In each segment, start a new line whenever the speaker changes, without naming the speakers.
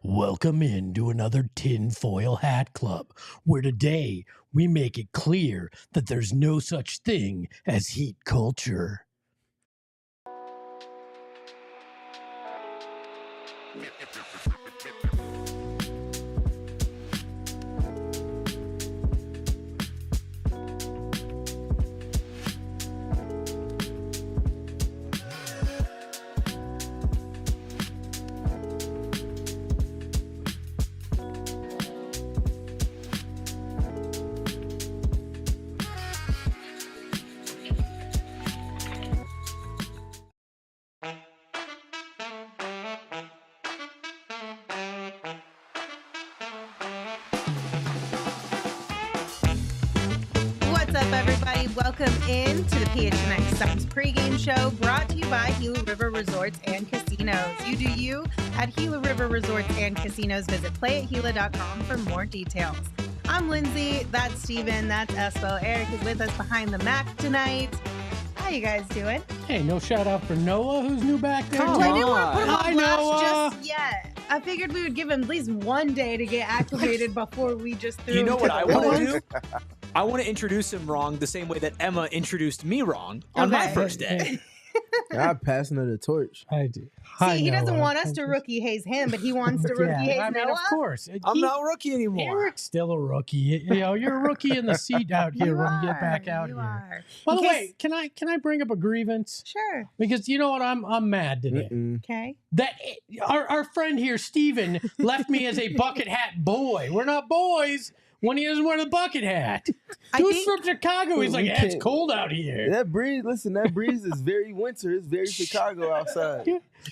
Welcome into another Tinfoil Hat Club, where today we make it clear that there's no such thing as heat culture.
Welcome in to the PHNX Suns pregame show, brought to you by Gila River Resorts and Casinos. You do you at Gila River Resorts and Casinos. Visit playatgila.com for more details. I'm Lindsay, that's Steven, that's Espo. Erik is with us behind the Mac tonight. How you guys doing?
Hey, no shout out for Noah, who's new back there.
I didn't want to put him
Hi,
on blast
Noah.
just yet. I figured we would give him at least one day to get acclimated before we just threw him.
You know what I want to do?
do?
I want to introduce him wrong the same way that Emma introduced me wrong on my first day.
I'm passing her the torch.
I do.
See, he doesn't want us to rookie haze him, but he wants to rookie haze
I mean,
Noah.
of course.
I'm not a rookie anymore.
Eric's still a rookie. You know, you're a rookie in the seat out here when you get back out
you
here.
Are.
By the way, can I bring up a grievance?
Sure.
Because you know what, I'm mad today.
Okay.
That our friend here, Steven, left me as a bucket hat boy. We're not boys when he doesn't wear the bucket hat. Dude's from Chicago. He's like, yeah, it's cold out here.
That breeze is very winter. It's very Chicago outside.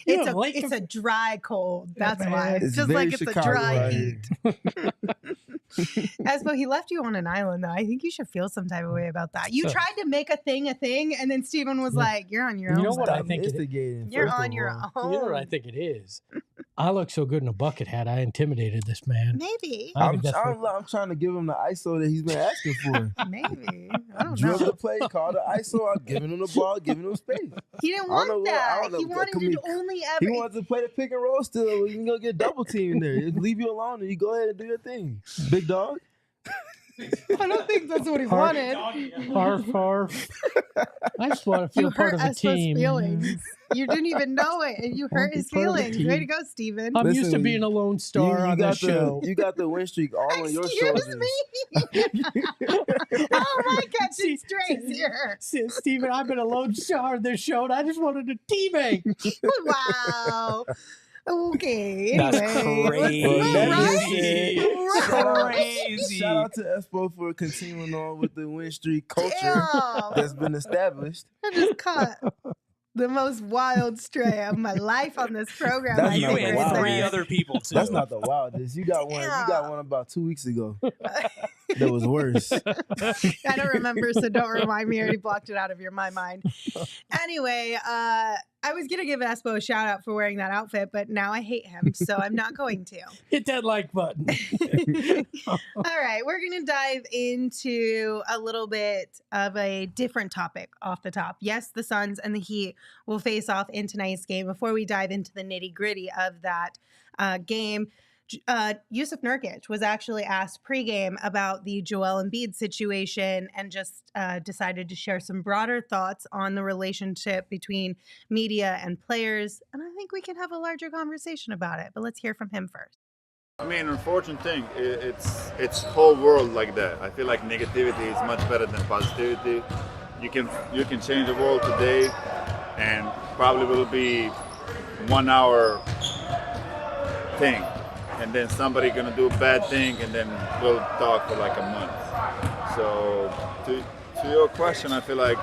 It's a dry cold. That's why.
It's
just
very
like it's
Chicago
a dry
right
heat. Espo, he left you on an island, though. I think you should feel some type of way about that. You tried to make a thing, and then Steven was like, you're on your own.
You know what I
Stop
think
instigating,
You're
first
on
of
your
all.
own.
You know what I think it is? I look so good in a bucket hat. I intimidated this man.
Maybe.
I'm trying to give him the ISO that he's been asking for.
Maybe. I don't
Dribble
know.
the play, call the ISO. I'm giving him the ball, giving him space.
He didn't
I don't
want
know
that.
I don't know.
He wanted to only
He
ever.
wants to play the pick and roll still. You can go get double team in there. Just leave you alone and you go ahead and do your thing. Big dog.
I don't think that's what he wanted.
Harf, harf. I just want to feel part of the team.
Feelings. You didn't even know it, and you hurt his
part of the
feelings.
team.
Way to go, Steven.
I'm used to
Listen,
being a lone star on this show.
You got the win streak all on your
Excuse
shoulders.
me. Oh my catching strays here.
Steven, I've been a lone star on this show, and I just wanted a teammate.
Wow. Okay.
That's
Anyway.
crazy.
Well, that
Right?
being
Crazy.
Shout out to Espo for continuing on with the win streak culture
Damn.
that's been established.
I just caught the most wild stray of my life on this program.
That's
I
You
not
think,
and
wild.
right
three
there.
other people, too.
That's not the wildest. You got one. You got one about 2 weeks ago. That was worse.
I don't remember, so don't remind me. I already blocked it out of my mind. Anyway, I was going to give Espo a shout out for wearing that outfit, but now I hate him, so I'm not going to.
Hit that like button.
All right, we're going to dive into a little bit of a different topic off the top. Yes, the Suns and the Heat will face off in tonight's game. Before we dive into the nitty-gritty of that game, Jusuf Nurkic was actually asked pregame about the Joel Embiid situation and just decided to share some broader thoughts on the relationship between media and players. And I think we can have a larger conversation about it. But let's hear from him first.
I mean, unfortunate thing, it's whole world like that. I feel like negativity is much better than positivity. You can change the world today, and probably will be 1 hour thing. And then somebody gonna do a bad thing, and then we'll talk for like a month. So to your question, I feel like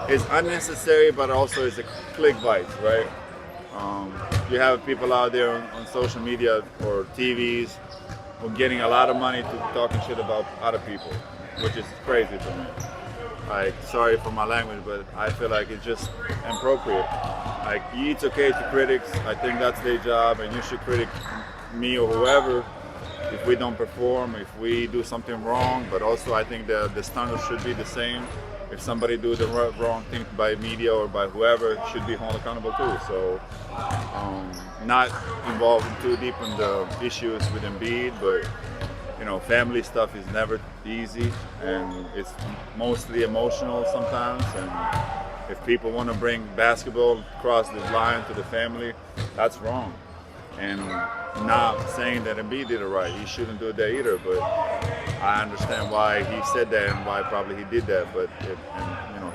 it's unnecessary, but also it's a clickbait, right? You have people out there on social media or TVs who are getting a lot of money to talking shit about other people, which is crazy to me. Like, sorry for my language, but I feel like it's just inappropriate. Like, it's okay to critics. I think that's their job, and you should critic me or whoever if we don't perform, if we do something wrong. But also I think the standards should be the same. if somebody do the wrong thing by media or by whoever, should be held accountable too. So not involved too deep in the issues with Embiid, but family stuff is never easy, and it's mostly emotional sometimes. And if people want to bring basketball across the line to the family, that's wrong. And not saying that Embiid did it right. He shouldn't do that either, but I understand why he said that and why probably he did that. But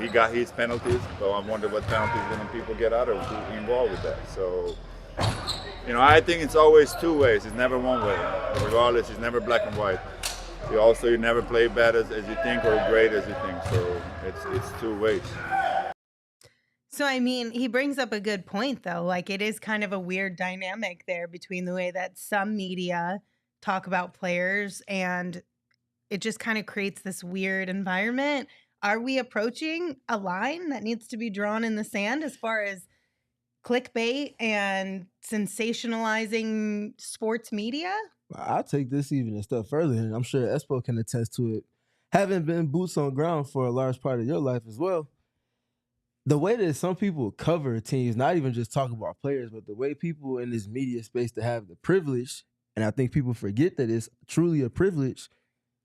he got his penalties, so I wonder what penalties people get out of involved with that. So, I think it's always two ways. It's never one way. Regardless, it's never black and white. You never play bad as you think or great as you think. So it's two ways.
So, I mean, he brings up a good point, though. Like, it is kind of a weird dynamic there between the way that some media talk about players, and it just kind of creates this weird environment. Are we approaching a line that needs to be drawn in the sand as far as clickbait and sensationalizing sports media?
I'll take this even a step further, and I'm sure Espo can attest to it. Having been boots on ground for a large part of your life as well, the way that some people cover teams, not even just talk about players, but the way people in this media space to have the privilege, and I think people forget that it's truly a privilege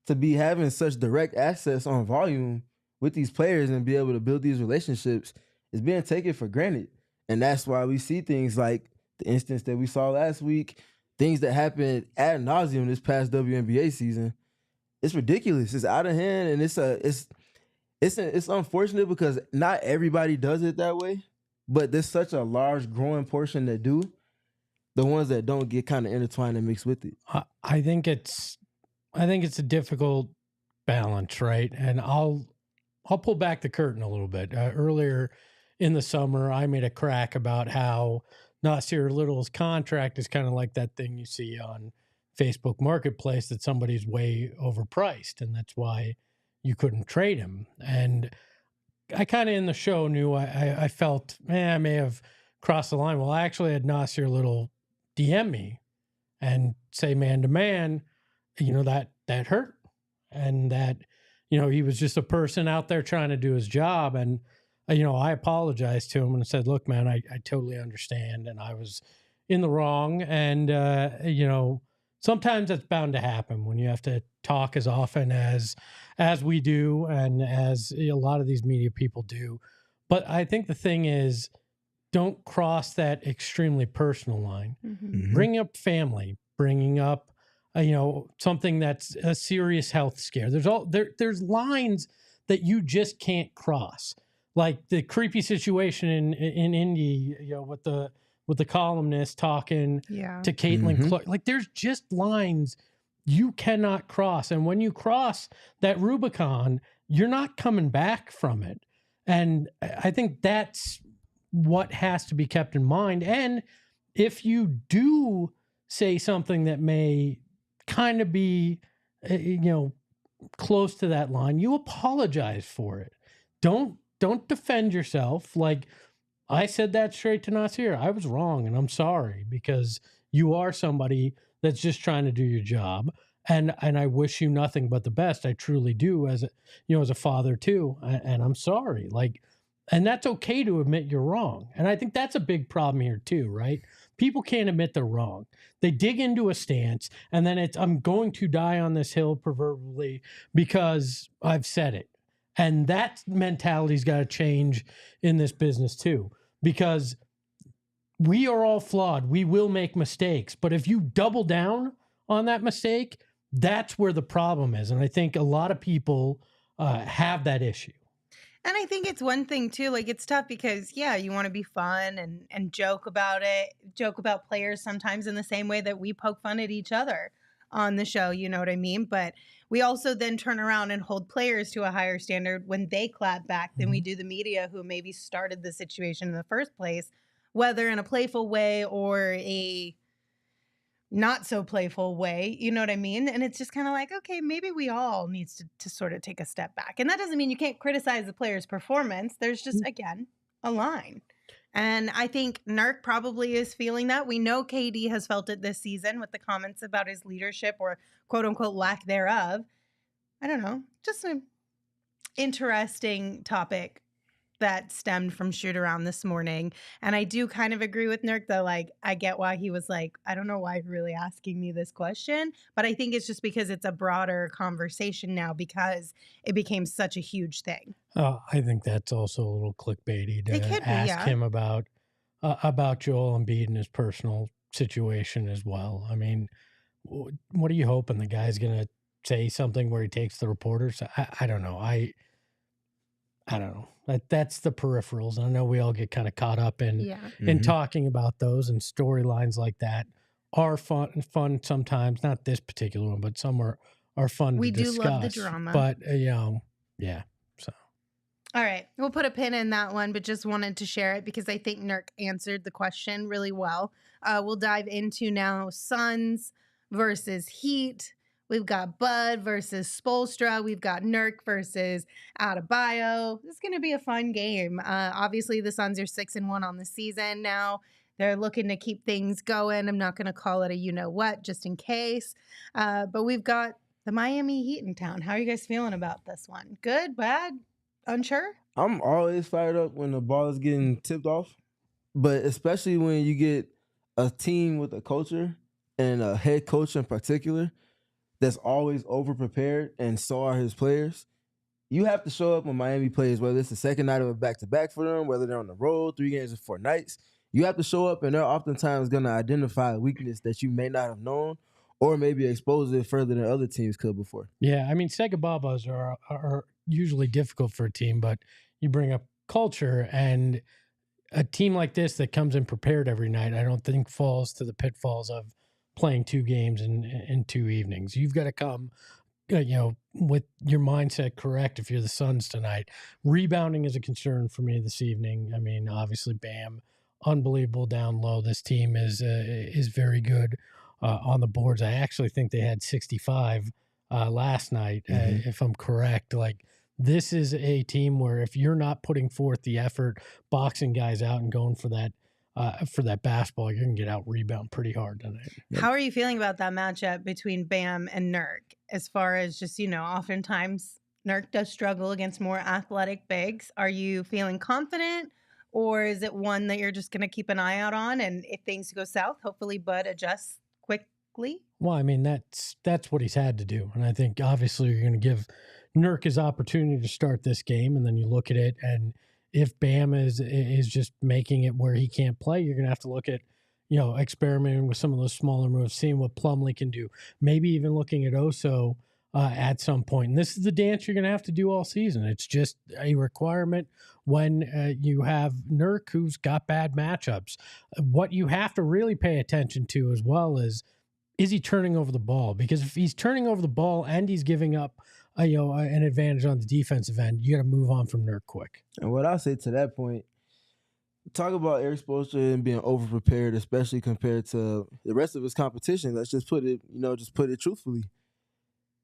to be having such direct access on volume with these players and be able to build these relationships, is being taken for granted. And that's why we see things like the instance that we saw last week, things that happened ad nauseum this past WNBA season. It's ridiculous. It's out of hand, and it's unfortunate because not everybody does it that way, but there's such a large growing portion that do. The ones that don't get kind of intertwined and mixed with it.
I think it's a difficult balance, right? And I'll pull back the curtain a little bit. Earlier in the summer, I made a crack about how Nasir Little's contract is kind of like that thing you see on Facebook Marketplace that somebody's way overpriced, and that's why you couldn't trade him. And I kind of in the show knew I felt, I may have crossed the line. Well, I actually had Nasir Little DM me and say man to man, that hurt. And that, he was just a person out there trying to do his job. And, I apologized to him and said, look, man, I totally understand. And I was in the wrong. And, sometimes that's bound to happen when you have to talk as often as we do and as a lot of these media people do. But I think the thing is, don't cross that extremely personal line. Mm-hmm. Bring up family, bringing up, something that's a serious health scare. There's lines that you just can't cross. Like the creepy situation in Indy, with the columnist talking to Caitlin Clark. Like there's just lines you cannot cross. And when you cross that Rubicon, you're not coming back from it. And I think that's what has to be kept in mind. And if you do say something that may kind of be, close to that line, you apologize for it. Don't defend yourself. Like I said that straight to Nasir. I was wrong and I'm sorry, because you are somebody that's just trying to do your job. And I wish you nothing but the best. I truly do, as a father too. And I'm sorry. And that's okay to admit you're wrong. And I think that's a big problem here too, right? People can't admit they're wrong. They dig into a stance and then I'm going to die on this hill proverbially because I've said it. And that mentality's got to change in this business too, because we are all flawed. We will make mistakes. But if you double down on that mistake, that's where the problem is. And I think a lot of people have that issue.
And I think it's one thing too, it's tough because, you want to be fun and joke about it, joke about players sometimes in the same way that we poke fun at each other on the show, you know what I mean? But we also then turn around and hold players to a higher standard when they clap back than we do the media who maybe started the situation in the first place, whether in a playful way or a not so playful way, you know what I mean? And it's just kind of like, okay, maybe we all needs to sort of take a step back. And that doesn't mean you can't criticize the player's performance. There's just, again, a line. And I think Nurk probably is feeling that. We know KD has felt it this season with the comments about his leadership or quote unquote lack thereof. I don't know. Just interesting topic that stemmed from shoot around this morning. And I do kind of agree with Nurk, though. Like, I get why he was like, I don't know why you're really asking me this question, but I think it's just because it's a broader conversation now because it became such a huge thing.
I think that's also a little clickbaity
It could
to
be,
ask
yeah.
him about Joel Embiid and his personal situation as well. I mean, what are you hoping the guy's going to say something where he takes the reporters? I don't know. I don't know. That's the peripherals. I know we all get kind of caught up in talking about those, and storylines like that are fun sometimes. Not this particular one, but some are fun
We
to
do
discuss.
love the drama.
But, yeah. So.
All right. We'll put a pin in that one, but just wanted to share it because I think Nurk answered the question really well. We'll dive into now Suns versus Heat. We've got Bud versus Spoelstra. We've got Nurk versus Adebayo. This is going to be a fun game. Obviously, the Suns are 6-1 on the season now. They're looking to keep things going. I'm not going to call it a you-know-what just in case. But we've got the Miami Heat in town. How are you guys feeling about this one? Good, bad, unsure?
I'm always fired up when the ball is getting tipped off, but especially when you get a team with a culture and a head coach in particular that's always over-prepared, and so are his players. You have to show up when Miami plays, whether it's the second night of a back-to-back for them, whether they're on the road, 3 games in 4 nights. You have to show up, and they're oftentimes going to identify a weakness that you may not have known or maybe expose it further than other teams could before.
Yeah, I mean, second bobas are usually difficult for a team, but you bring up culture, and a team like this that comes in prepared every night, I don't think falls to the pitfalls of playing 2 games in 2 evenings. You've got to come, with your mindset correct if you're the Suns tonight. Rebounding is a concern for me this evening. I mean, obviously, Bam, unbelievable down low. This team is very good on the boards. I actually think they had 65 last night, if I'm correct. Like, this is a team where if you're not putting forth the effort, boxing guys out and going for that basketball, you're going to get out rebound pretty hard tonight.
How are you feeling about that matchup between Bam and Nurk? As far as just, oftentimes Nurk does struggle against more athletic bigs. Are you feeling confident, or is it one that you're just going to keep an eye out on? And if things go south, hopefully Bud adjusts quickly?
Well, I mean, that's what he's had to do. And I think obviously you're going to give Nurk his opportunity to start this game. And then you look at it, and if Bam is just making it where he can't play, you're going to have to look at, experimenting with some of those smaller moves, seeing what Plumlee can do, maybe even looking at Oso at some point. And this is the dance you're going to have to do all season. It's just a requirement when you have Nurk, who's got bad matchups. What you have to really pay attention to as well is he turning over the ball? Because if he's turning over the ball and he's giving up an advantage on the defensive end, you got to move on from Nurk quick.
And what I'll say to that point, talk about Erik Spoelstra and being over-prepared, especially compared to the rest of his competition. Let's just put it, truthfully.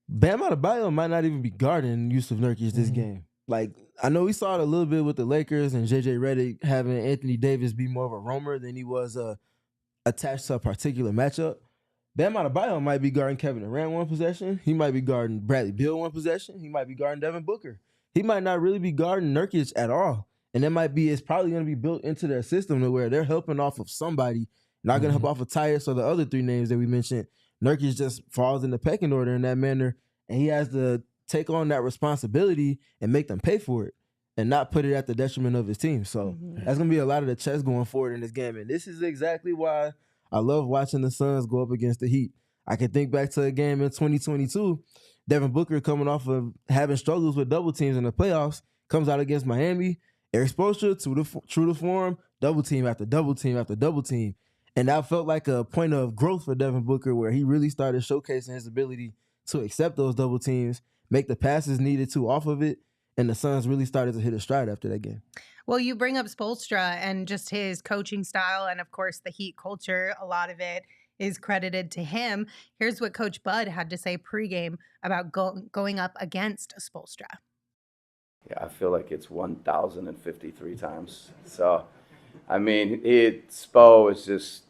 Bam Adebayo might not even be guarding Jusuf Nurkic this game. Like, I know we saw it a little bit with the Lakers and JJ Redick having Anthony Davis be more of a roamer than he was attached to a particular matchup. Bam Adebayo might be guarding Kevin Durant one possession. He might be guarding Bradley Beal one possession. He might be guarding Devin Booker. He might not really be guarding Nurkic at all. And it's probably going to be built into their system to where they're helping off of somebody, not going to help off of Tyus or the other 3 names that we mentioned. Nurkic just falls in the pecking order in that manner, and he has to take on that responsibility and make them pay for it and not put it at the detriment of his team. So that's going to be a lot of the chess going forward in this game. And this is exactly why I love watching the Suns go up against the Heat. I can think back to a game in 2022, Devin Booker coming off of having struggles with double teams in the playoffs, comes out against Miami. Erik Spoelstra, true to form, double team after double team after double team. And that felt like a point of growth for Devin Booker, where he really started showcasing his ability to accept those double teams, make the passes needed to off of it, and the Suns really started to hit a stride after that game.
Well, you bring up Spoelstra and just his coaching style, and of course the Heat culture. A lot of it is credited to him. Here's what Coach Bud had to say pregame about going up against Spoelstra.
Yeah, I feel like it's 1,053 times. So, I mean, Spo is just,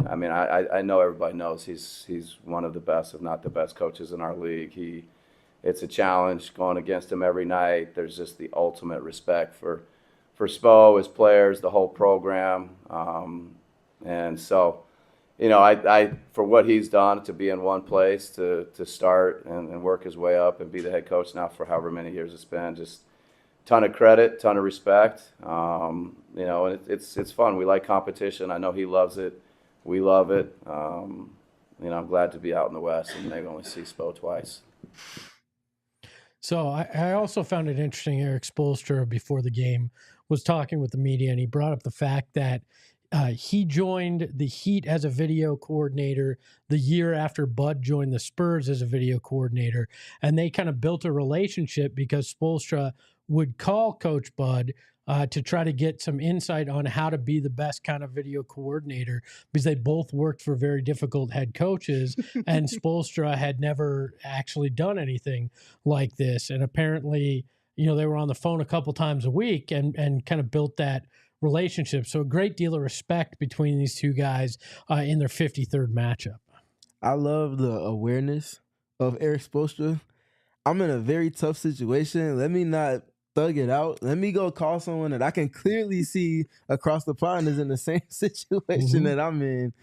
I mean, I know everybody knows he's one of the best, if not the best coaches in our league. it's a challenge going against him every night. There's just the ultimate respect for Spo, his players, the whole program. And so, you know, I for what he's done to be in one place, to start and work his way up and be the head coach now for however many years it's been, just ton of credit, ton of respect. You know, and it's fun. We like competition. I know he loves it. We love it. You know, I'm glad to be out in the West and maybe only see Spo twice.
So I also found it interesting. Erik Spoelstra, before the game, was talking with the media, and he brought up the fact that he joined the Heat as a video coordinator the year after Bud joined the Spurs as a video coordinator, and they kind of built a relationship because Spoelstra would call Coach Bud to try to get some insight on how to be the best kind of video coordinator, because they both worked for very difficult head coaches, and Spoelstra had never actually done anything like this. And apparently, you know, they were on the phone a couple times a week and kind of built that relationship. So a great deal of respect between these two guys in their 53rd matchup.
I love the awareness of Erik Spoelstra. I'm in a very tough situation. Let me not thug it out. Let me go call someone that I can clearly see across the pond is in the same situation that I'm in,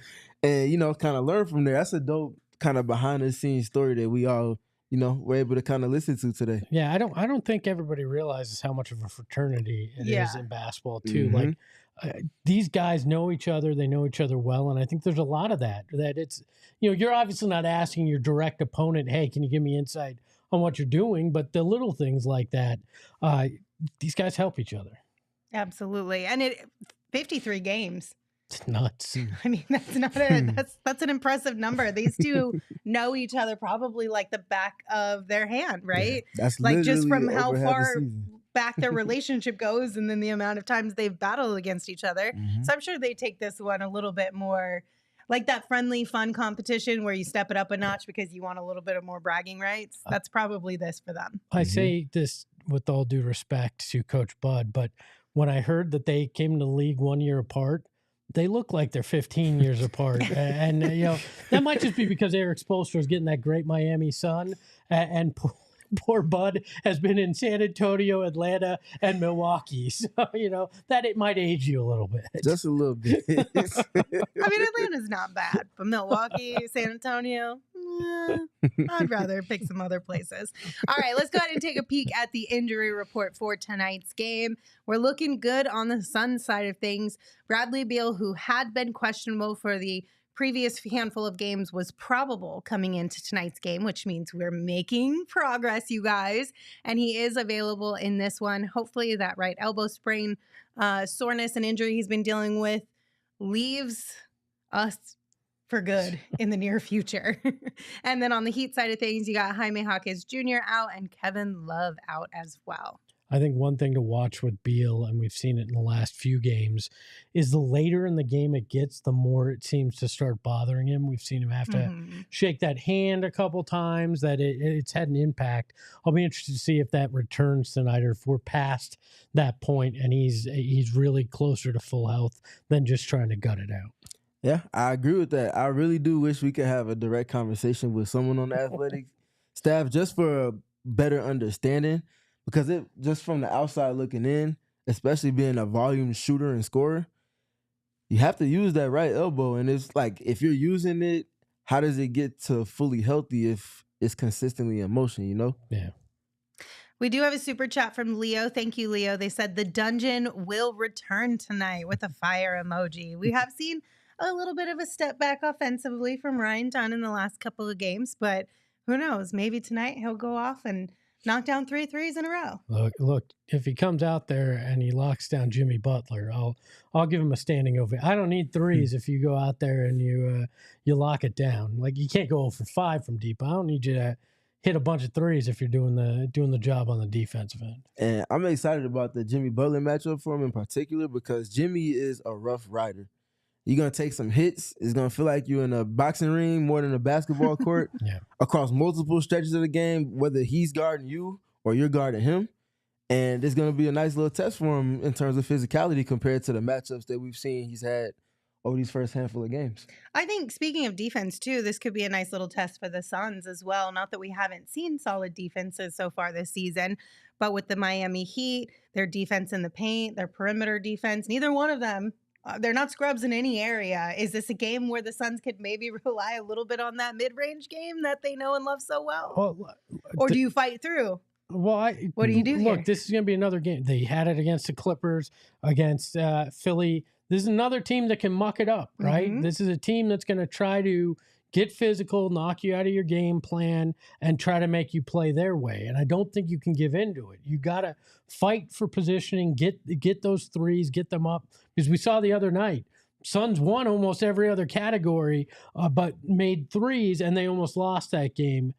and, you know, kind of learn from there. That's a dope kind of behind the scenes story that we all, you know, were able to kind of listen to today.
Yeah, I don't think everybody realizes how much of a fraternity it is in basketball too. Like these guys know each other, they know each other well, and I think there's a lot of that it's, you know, you're obviously not asking your direct opponent, hey, can you give me insight on what you're doing, but the little things like that, these guys help each other.
Absolutely. And 53 games.
It's nuts.
I mean, that's not that's an impressive number. These two know each other probably like the back of their hand, right?
Yeah, that's
like just from how far
the
back their relationship goes, and then the amount of times they've battled against each other. So I'm sure they take this one a little bit more like that friendly, fun competition where you step it up a notch because you want a little bit of more bragging rights. That's probably this for them.
I say this with all due respect to Coach Bud, but when I heard that they came to the league 1 year apart, they look like they're 15 years apart. And, you know, that might just be because Erik Spoelstra is getting that great Miami sun, and poor Bud has been in San Antonio, Atlanta, and Milwaukee. So, you know, that it might age you a little bit.
Just a little bit.
I mean, Atlanta's not bad, but Milwaukee, San Antonio, I'd rather pick some other places. All right, let's go ahead and take a peek at the injury report for tonight's game. We're looking good on the Suns side of things. Bradley Beal, who had been questionable for the previous handful of games, was probable coming into tonight's game, which means we're making progress, you guys. And he is available in this one. Hopefully that right elbow sprain, soreness and injury he's been dealing with leaves us for good in the near future. And then on the Heat side of things, you got Jaime Jaquez Jr. out and Kevin Love out as well.
I think one thing to watch with Beal, and we've seen it in the last few games, is the later in the game it gets, the more it seems to start bothering him. We've seen him have to shake that hand a couple times, that it's had an impact. I'll be interested to see if that returns tonight, or if we're past that point and he's really closer to full health than just trying to gut it out.
Yeah, I agree with that. I really do wish we could have a direct conversation with someone on the athletic staff just for a better understanding. Because it just from the outside looking in, especially being a volume shooter and scorer, you have to use that right elbow. And it's like, if you're using it, how does it get to fully healthy if it's consistently in motion, you know?
Yeah.
We do have a super chat from Leo. Thank you, Leo. They said the dungeon will return tonight with a fire emoji. We have seen a little bit of a step back offensively from Ryan Dunn in the last couple of games, but who knows? Maybe tonight he'll go off and knock down 3 threes in a row.
Look, if he comes out there and he locks down Jimmy Butler, I'll give him a standing ovation. I don't need threes if you go out there and you lock it down. Like, you can't go for 5 from deep. I don't need you to hit a bunch of threes if you're doing the job on the defensive end.
And I'm excited about the Jimmy Butler matchup for him in particular, because Jimmy is a rough rider. You're going to take some hits. It's going to feel like you're in a boxing ring more than a basketball court across multiple stretches of the game, whether he's guarding you or you're guarding him. And it's going to be a nice little test for him in terms of physicality compared to the matchups that we've seen he's had over these first handful of games.
I think speaking of defense too, this could be a nice little test for the Suns as well. Not that we haven't seen solid defenses so far this season, but with the Miami Heat, their defense in the paint, their perimeter defense, neither one of them, they're not scrubs in any area. Is this a game where the Suns could maybe rely a little bit on that mid-range game that they know and love so well? Or do you fight through?
Well,
what do you do
Look,
here?
this is going to be another game. They had it against the Clippers, against Philly. This is another team that can muck it up, right?
Mhm.
This is a team that's going to try to get physical, knock you out of your game plan, and try to make you play their way. And I don't think you can give into it. You got to fight for positioning, get those threes, get them up. Because we saw the other night, Suns won almost every other category, but made threes, and they almost lost that game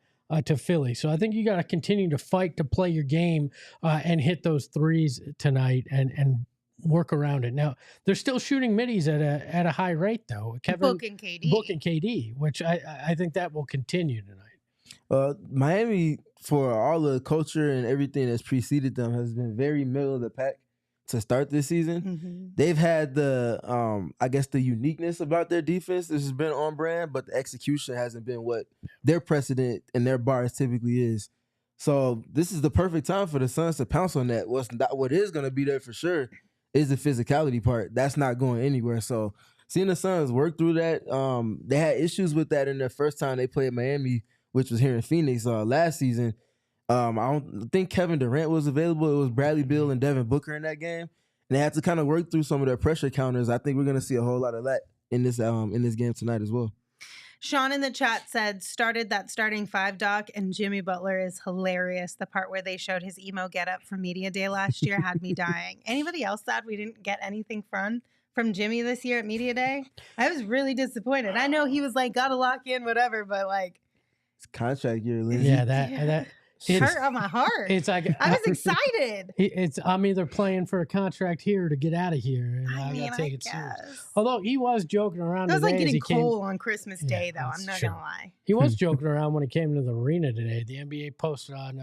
to Philly. So I think you got to continue to fight to play your game and hit those threes tonight and work around it. Now, they're still shooting middies at a high rate, though.
Book and KD.
Which I think that will continue tonight.
Miami, for all the culture and everything that's preceded them, has been very middle of the pack to start this season.
Mm-hmm.
They've had the, I guess, the uniqueness about their defense. This has been on brand, but the execution hasn't been what their precedent and their bars typically is. So this is the perfect time for the Suns to pounce on that. What is going to be there for sure is the physicality part. That's not going anywhere. So seeing the Suns work through that, they had issues with that in their first time they played Miami, which was here in Phoenix last season. I don't think Kevin Durant was available. It was Bradley Beal and Devin Booker in that game. And they had to kind of work through some of their pressure counters. I think we're going to see a whole lot of that in this game tonight as well.
Sean in the chat said, started that starting five doc, and Jimmy Butler is hilarious. The part where they showed his emo getup from Media Day last year had me dying. Anybody else sad we didn't get anything from Jimmy this year at Media Day? I was really disappointed. I know he was like, gotta lock in, whatever, but like,
it's contract year, Lindsay.
Yeah, that
hurt on my heart.
It's like
I was excited.
I'm either playing for a contract here or to get out of here, and I gotta take it serious. Although he was joking around.
It was
today
like
as
getting
he
coal on Christmas Day, though. I'm not
true.
gonna lie.
He was joking around when he came to the arena today. The NBA posted on,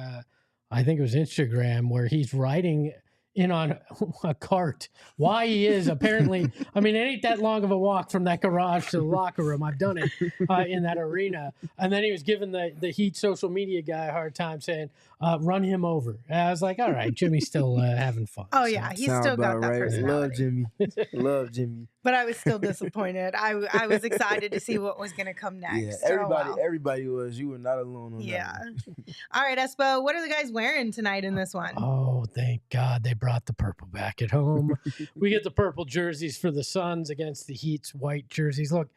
I think it was Instagram, where he's riding in on a cart. Why he is apparently, I mean, it ain't that long of a walk from that garage to the locker room. I've done it in that arena. And then he was giving the Heat social media guy a hard time saying, run him over. And I was like, all right, Jimmy's still having fun.
Oh, yeah. He's still got that personality.
Love Jimmy.
But I was still disappointed. I was excited to see what was going to come next.
Yeah, everybody was. You were not alone on that one.
All right, Espo, what are the guys wearing tonight in this one?
Oh, thank God they brought the purple back at home. We get the purple jerseys for the Suns against the Heat's white jerseys. Look,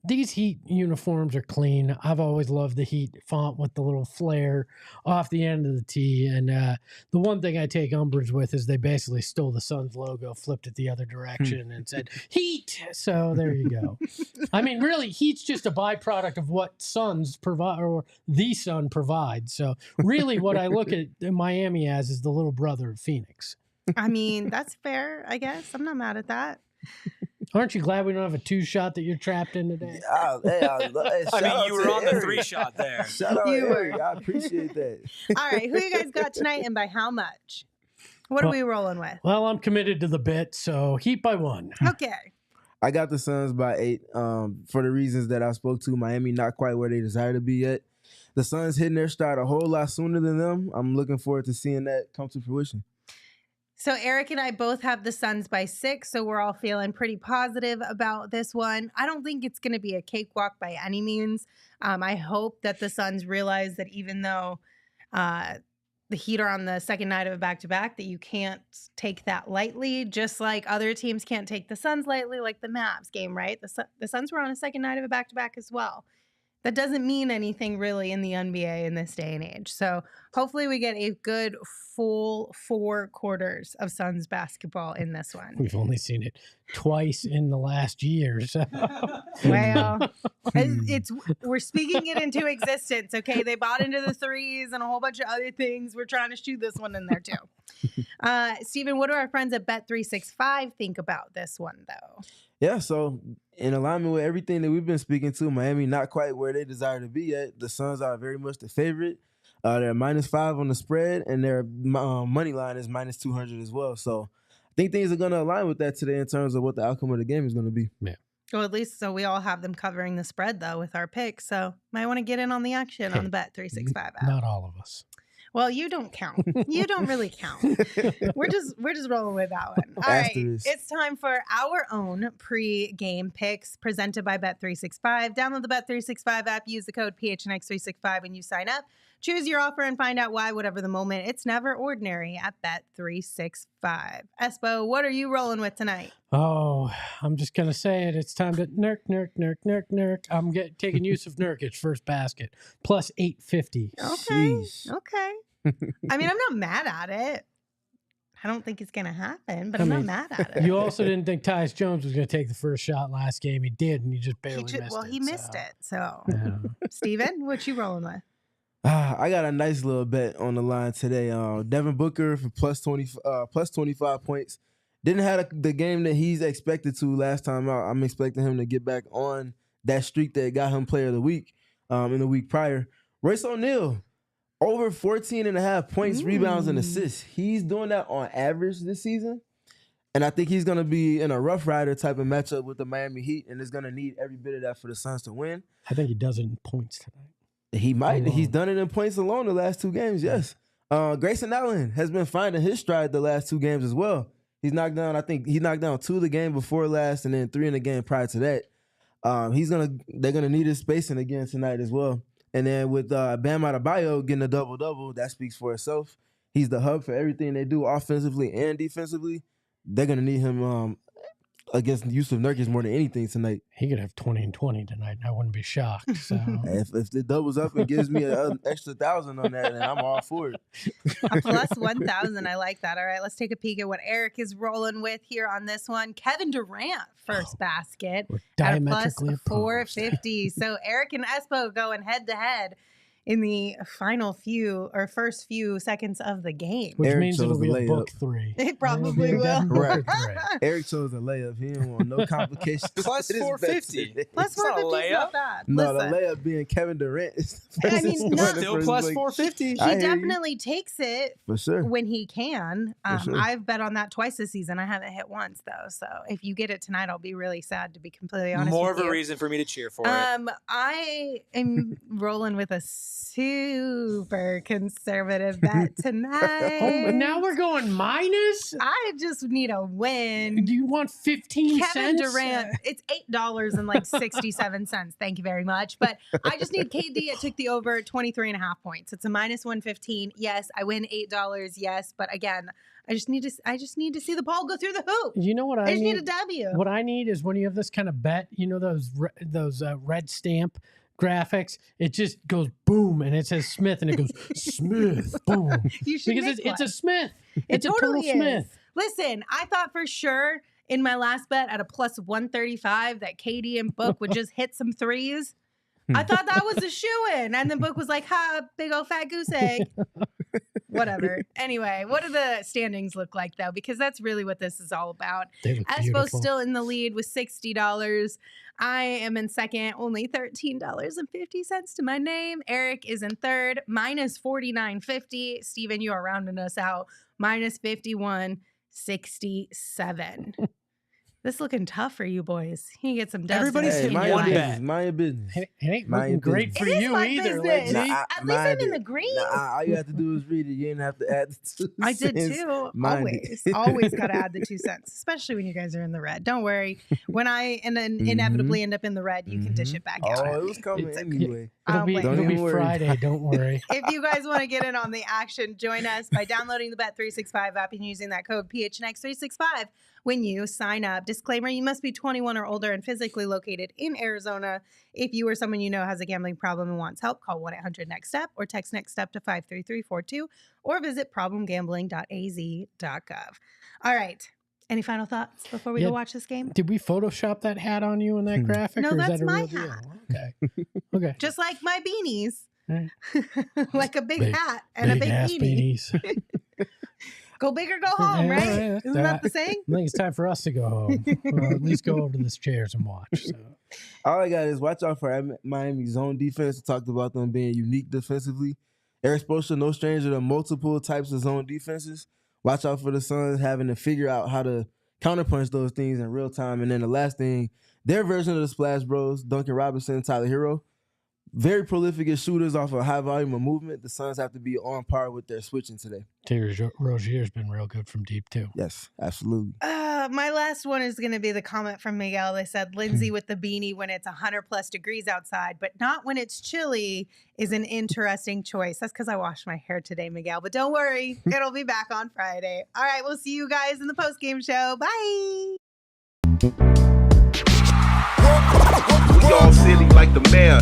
these Heat uniforms are clean. I've always loved the Heat font with the little flare off the end of the T. And the one thing I take umbrage with is they basically stole the Suns logo, flipped it the other direction, and said, Heat! So there you go. I mean, really, Heat's just a byproduct of what Suns provide, or the Sun provides. So really what I look at Miami as is the little brother of Phoenix.
I mean, that's fair, I guess. I'm not mad at that.
Aren't you glad we don't have a 2-shot that you're trapped in today?
I mean, you were on the 3-shot there.
Shout out Erik. I appreciate that.
All right, who you guys got tonight and by how much? What are we rolling with?
Well, I'm committed to the bit, so Heat by 1.
Okay.
I got the Suns by 8 for the reasons that I spoke to. Miami not quite where they desire to be yet. The Suns hitting their stride a whole lot sooner than them. I'm looking forward to seeing that come to fruition.
So Erik and I both have the Suns by 6, so we're all feeling pretty positive about this one. I don't think it's going to be a cakewalk by any means. I hope that the Suns realize that even though the Heat are on the second night of a back-to-back, that you can't take that lightly, just like other teams can't take the Suns lightly, like the Mavs game, right? The Suns were on a second night of a back-to-back as well. That doesn't mean anything really in the NBA in this day and age. So hopefully we get a good full 4 quarters of Suns basketball in this one.
We've only seen it twice in the last year. So.
Well, we're speaking it into existence, okay? They bought into the threes and a whole bunch of other things. We're trying to shoot this one in there too. Steven, what do our friends at Bet365 think about this one, though?
Yeah, so in alignment with everything that we've been speaking to, Miami not quite where they desire to be yet. The Suns are very much the favorite. They're -5 on the spread, and their money line is -200 as well. So I think things are going to align with that today in terms of what the outcome of the game is going to be.
Yeah.
Well, at least so we all have them covering the spread though with our picks. So might want to get in on the action on the Bet365 app.
Not all of us.
Well, you don't count. You don't really count. We're just rolling with that one. All right. It's time for our own pre-game picks presented by Bet365. Download the Bet365 app, use the code PHNX365 when you sign up. Choose your offer and find out why, whatever the moment. It's never ordinary at Bet365. Espo, what are you rolling with tonight?
Oh, I'm just going to say it. It's time to nurk. I'm taking Jusuf Nurkic first basket, plus 850.
Okay. I mean, I'm not mad at it. I don't think it's going to happen, but I'm not mad at it.
You also didn't think Tyus Jones was going to take the first shot last game. He did, and he just barely missed it.
Well, he missed it. So, Steven, what you rolling with?
I got a nice little bet on the line today. Devin Booker for plus 25 points. Didn't have the game that he's expected to last time out. I'm expecting him to get back on that streak that got him player of the week in the week prior. Royce O'Neal, over 14.5 points, rebounds, and assists. He's doing that on average this season. And I think he's going to be in a Rough Rider type of matchup with the Miami Heat, and is going to need every bit of that for the Suns to win.
I think he does it in points tonight.
He might. He's done it in points alone the last 2 games, yes. Grayson Allen has been finding his stride the last 2 games as well. He's knocked down, I think he knocked down 2 the game before last and then 3 in the game prior to that. They're gonna need his spacing again tonight as well. And then with Bam Adebayo getting a double-double, that speaks for itself. He's the hub for everything they do offensively and defensively. They're gonna need him against Jusuf Nurkic more than anything tonight.
He could have 20 and 20 tonight, and I wouldn't be shocked. So
if it doubles up and gives me an extra 1,000 on that, then I'm all for it.
A plus 1,000. I like that. All right, let's take a peek at what Erik is rolling with here on this one. Kevin Durant first basket at a plus 450. So Erik and Espo going head to head in the first few seconds of the game.
Which means it'll be a book 3.
It probably will.
Right. Erik chose a layup. He didn't want no complications.
Plus 450.
Plus 450 is not bad.
No, the layup being Kevin Durant is
still plus 450.
He definitely takes it
for sure
when he can. I've bet on that twice this season. I haven't hit once though. So if you get it tonight, I'll be really sad, to be completely honest.
More
with
of
you.
a reason for me to cheer for it.
I am rolling with a super conservative bet tonight.
Oh, now we're going minus?
I just need a win.
Do you want 15 cents?
Kevin Durant, it's $8 and like 67 cents. Thank you very much. But I just need KD. It took the over 23.5 points. It's a minus 115. Yes, I win $8. Yes, but again, I just need to see the ball go through the hoop.
You know what I
just need a W.
What I need is when you have this kind of bet, you know those red stamp graphics, it just goes boom and it says Smith and it goes Smith boom.
You should
because it's a Smith. It's
totally
a total Smith.
Listen, I thought for sure in my last bet at a plus 135 that KD and Book would just hit some threes. I thought that was a shoo-in. And then Book was like, ha, big old fat goose egg. Whatever. Anyway, what do the standings look like, though? Because that's really what this is all about. Espo's still in the lead with $60. I am in second, only $13.50 to my name. Erik is in third, minus $49.50. Steven, you are rounding us out, minus $51.67. This looking tough for you boys. You get some dubs.
Everybody's hitting one bet.
Mind your business.
It ain't looking great for you either.
At least I'm in the green.
All you have to do is read it. You didn't have to add the 2 cents.
I did too. Always got to add the 2 cents, especially when you guys are in the red. Don't worry. When I inevitably end up in the red, you can dish it back out.
Oh, it was coming anyway.
It'll be Friday. Don't worry.
If you guys want to get in on the action, join us by downloading the Bet365 app and using that code PHNX365 when you sign up. Disclaimer, you must be 21 or older and physically located in Arizona. If you or someone you know has a gambling problem and wants help, call 1-800-NEXT-STEP or text NEXT STEP to 53342 or visit problemgambling.az.gov. All right. Any final thoughts before we go watch this game?
Did we Photoshop that hat on you in that graphic?
No,
or is
that's
that a
my
real
hat.
Deal? Okay.
Just like my beanies.
Right.
Like a big hat and a big beanie. Go big or go home, right?
Yeah.
Isn't that the saying?
I think it's time for us to go home. Or at least go over to the chairs and watch. So.
All I got is watch out for Miami's zone defense. We talked about them being unique defensively. Erik Spoelstra, no stranger to multiple types of zone defenses. Watch out for the Suns having to figure out how to counterpunch those things in real time. And then the last thing, their version of the Splash Bros, Duncan Robinson, Tyler Hero, very prolific as shooters off a high volume of movement. The Suns have to be on par with their switching today.
Terry Rozier's been real good from deep, too.
Yes, absolutely.
My last one is going to be the comment from Miguel. They said Lindsay with the beanie when it's 100+ degrees outside, but not when it's chilly is an interesting choice. That's because I washed my hair today, Miguel. But don't worry, it'll be back on Friday. All right, we'll see you guys in the post-game show. Bye.
We all silly like the mayor.